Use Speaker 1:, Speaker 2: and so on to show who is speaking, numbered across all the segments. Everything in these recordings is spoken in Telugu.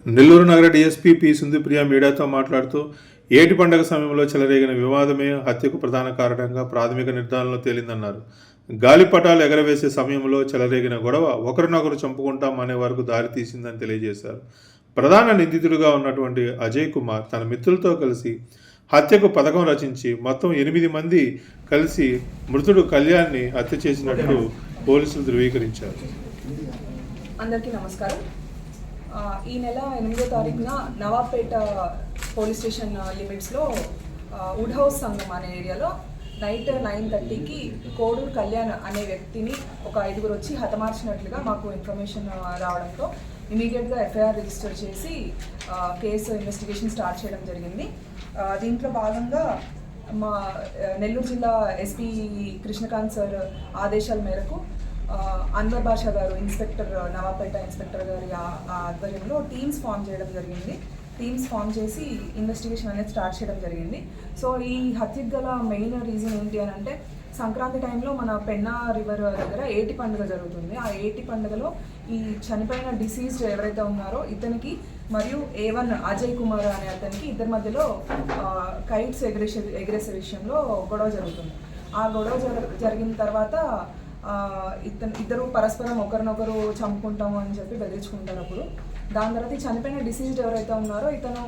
Speaker 1: నెల్లూరు నగర డీఎస్పీ పి సింధుప్రియ మీడియాతో మాట్లాడుతూ ఏటి పండగ సమయంలో చెలరేగిన వివాదమే హత్యకు ప్రధాన కారణంగా ప్రాథమిక నిర్ధారణలో తేలిందన్నారు. గాలిపటాలు ఎగరవేసే సమయంలో చెలరేగిన గొడవ ఒకరినొకరు చంపుకుంటాం అనే వరకు దారితీసిందని తెలియజేశారు. ప్రధాన నిందితుడిగా ఉన్నటువంటి అజయ్ కుమార్ తన మిత్రులతో కలిసి హత్యకు పథకం రచించి మొత్తం 8 మంది కలిసి మృతుడు కళ్యాణ్ని హత్య చేసినట్లు పోలీసులు ధృవీకరించారు.
Speaker 2: అందరికీ నమస్కారం. ఈ నెల 8వ తారీఖున నవాబ్పేట పోలీస్ స్టేషన్ లిమిట్స్లో వుడ్ హౌస్ సంఘం అనే ఏరియాలో నైట్ 9:30కి కోడూరు కళ్యాణ్ అనే వ్యక్తిని ఒక 5 వచ్చి హతమార్చినట్లుగా మాకు ఇన్ఫర్మేషన్ రావడంతో ఇమీడియట్గా ఎఫ్ఐఆర్ రిజిస్టర్ చేసి కేసు ఇన్వెస్టిగేషన్ స్టార్ట్ చేయడం జరిగింది. దీంట్లో భాగంగా మా నెల్లూరు జిల్లా ఎస్పీ కృష్ణకాంత్ సార్ ఆదేశాల మేరకు అన్వర్ బాషా గారు ఇన్స్పెక్టర్ నవాబ్పేట ఇన్స్పెక్టర్ గారి ఆధ్వర్యంలో టీమ్స్ ఫామ్ చేయడం జరిగింది. టీమ్స్ ఫామ్ చేసి ఇన్వెస్టిగేషన్ అనేది స్టార్ట్ చేయడం జరిగింది. సో ఈ హత్యకు గల మెయిన్ రీజన్ ఏంటి అని అంటే, సంక్రాంతి టైంలో మన పెన్నా రివర్ దగ్గర ఏటి పండుగ జరుగుతుంది. ఆ ఏటి పండుగలో ఈ చనిపోయిన డిసీజ్డ్ ఎవరైతే ఉన్నారో ఇతనికి మరియు A1 అజయ్ కుమార్ అనే అతనికి ఇద్దరి మధ్యలో కైట్స్ ఎగరేసే విషయంలో గొడవ జరుగుతుంది. ఆ గొడవ జరిగిన తర్వాత ఇద్దరు పరస్పరం ఒకరినొకరు చంపుకుంటాము అని చెప్పి బెదిరించుకుంటారు. అప్పుడు దాని తర్వాత చనిపోయిన డిసీజ్డ్ ఎవరైతే ఉన్నారో ఇతను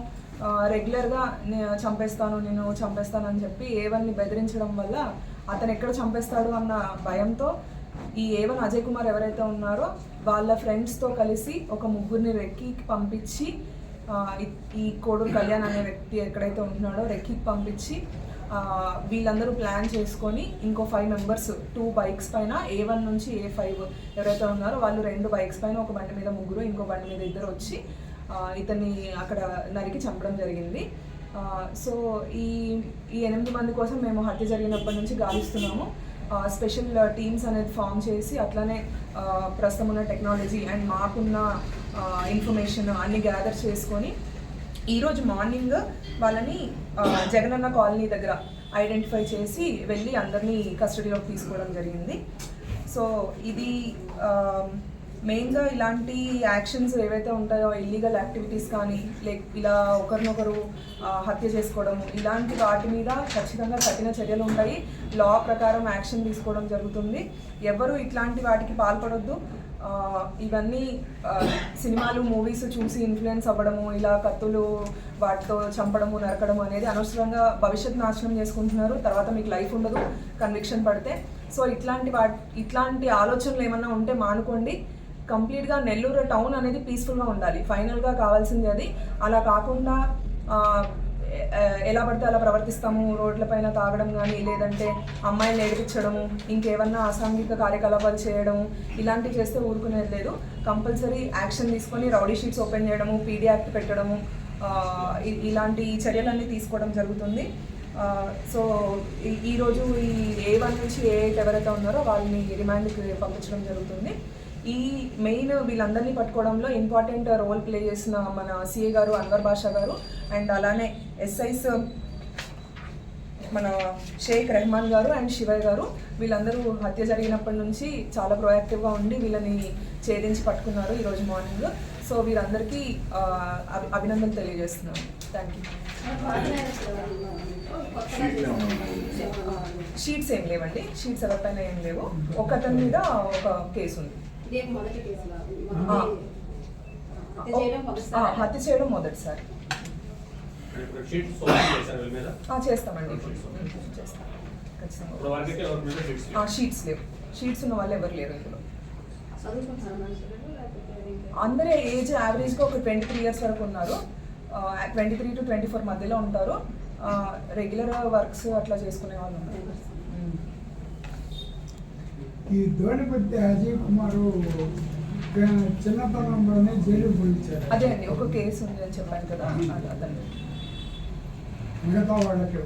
Speaker 2: రెగ్యులర్గా నేను చంపేస్తాను అని చెప్పి A1ని బెదిరించడం వల్ల అతను ఎక్కడ చంపేస్తాడు అన్న భయంతో ఈ A1 అజయ్ కుమార్ ఎవరైతే ఉన్నారో వాళ్ళ ఫ్రెండ్స్తో కలిసి ఒక 3 రెక్కీకి పంపించి ఈ కోడూరు కళ్యాణ్ అనే వ్యక్తి ఎక్కడైతే ఉంటున్నాడో రెక్కీకి పంపించి వీళ్ళందరూ ప్లాన్ చేసుకొని ఇంకో 5 మెంబర్స్ 2 బైక్స్ పైన A1 నుంచి A5 ఎవరైతే ఉన్నారో వాళ్ళు 2 బైక్స్ పైన ఒక బండి మీద 3 ఇంకో బండి మీద 2 వచ్చి ఇతన్ని అక్కడ నరికి చంపడం జరిగింది. సో ఈ 8 మంది కోసం మేము హత్య జరిగినప్పటి నుంచి గాలిస్తున్నాము. స్పెషల్ టీమ్స్ అనేది ఫామ్ చేసి అట్లానే ప్రస్తుతం ఉన్న టెక్నాలజీ అండ్ మాకున్న ఇన్ఫర్మేషన్ అన్ని గ్యాదర్ చేసుకొని ఈరోజు మార్నింగ్ వాళ్ళని జగనన్న కాలనీ దగ్గర ఐడెంటిఫై చేసి వెళ్ళి అందరినీ కస్టడీలోకి తీసుకోవడం జరిగింది. సో ఇది మెయిన్గా ఇలాంటి యాక్షన్స్ ఏవైతే ఉంటాయో ఇల్లీగల్ యాక్టివిటీస్ కానీ ఇలా ఒకరినొకరు హత్య చేసుకోవడం ఇలాంటి వాటి మీద ఖచ్చితంగా కఠిన చర్యలు ఉంటాయి. లా ప్రకారం యాక్షన్ తీసుకోవడం జరుగుతుంది. ఎవరు ఇట్లాంటి వాటికి పాల్పడొద్దు. ఇవన్నీ సినిమాలు మూవీస్ చూసి ఇన్ఫ్లుయెన్స్ అవ్వడము, ఇలా కత్తులు వాటితో చంపడము నరకడము అనేది అనవసరంగా భవిష్యత్తు నాశనం చేసుకుంటున్నారు. తర్వాత మీకు లైఫ్ ఉండదు కన్విక్షన్ పడితే. సో ఇట్లాంటి ఆలోచనలు ఏమన్నా ఉంటే మానుకోండి. కంప్లీట్గా నెల్లూరు టౌన్ అనేది పీస్ఫుల్గా ఉండాలి. ఫైనల్గా కావాల్సింది అది. అలా కాకుండా ఎలా పడితే అలా ప్రవర్తిస్తాము, రోడ్లపైన తాగడం కానీ లేదంటే అమ్మాయిని ఏడిపించడము ఇంకేమన్నా అసాంఘిక కార్యకలాపాలు చేయడము ఇలాంటివి చేస్తే ఊరుకునేది లేదు. కంపల్సరీ యాక్షన్ తీసుకొని రౌడీ షీట్స్ ఓపెన్ చేయడము, PD యాక్ట్ పెట్టడము ఇలాంటి చర్యలన్నీ తీసుకోవడం జరుగుతుంది. సో ఈరోజు ఈ A1 నుంచి A8 ఎవరైతే ఉన్నారో వాళ్ళని రిమాండ్కి పంపించడం జరుగుతుంది. ఈ మెయిన్ వీళ్ళందరినీ పట్టుకోవడంలో ఇంపార్టెంట్ రోల్ ప్లే చేసిన మన CA గారు అన్వర్ బాషా గారు అండ్ అలానే SIs మన షేక్ రెహమాన్ గారు అండ్ శివయ్య గారు వీళ్ళందరూ హత్య జరిగినప్పటి నుంచి చాలా ప్రొయాక్టివ్గా ఉండి వీళ్ళని ఛేదించి పట్టుకున్నారు ఈరోజు మార్నింగ్. సో వీరందరికీ అభినందనలు తెలియజేస్తున్నాను. Thank you. షీట్స్ ఏం లేవండి. షీట్స్ ఎవరిపైన ఏం లేవు. ఒకతని మీద ఒక కేసు ఉంది. హత్య చేయడం మొదటిసారి. చేస్తామండి. షీట్స్ లేవు. షీట్స్ ఉన్న వాళ్ళు ఎవరు లేరు ఇందులో. అందరూ ఏజ్ యావరేజ్గా ఒక 23 years వరకు ఉన్నారు. 23 to 24 మధ్యలో ఉంటారు. రెగ్యులర్ వర్క్స్ అట్లా చేసుకునే వాళ్ళు ఉన్నారు.
Speaker 3: ఈ దోడిపత్తి అజయ్ కుమార్ చిన్నతనంలోనే జైలు పోయించారు.
Speaker 2: అదే అండి, ఒక కేసు ఉంది అని చెప్పాను కదా, అతను
Speaker 3: మిగతా వాళ్ళకి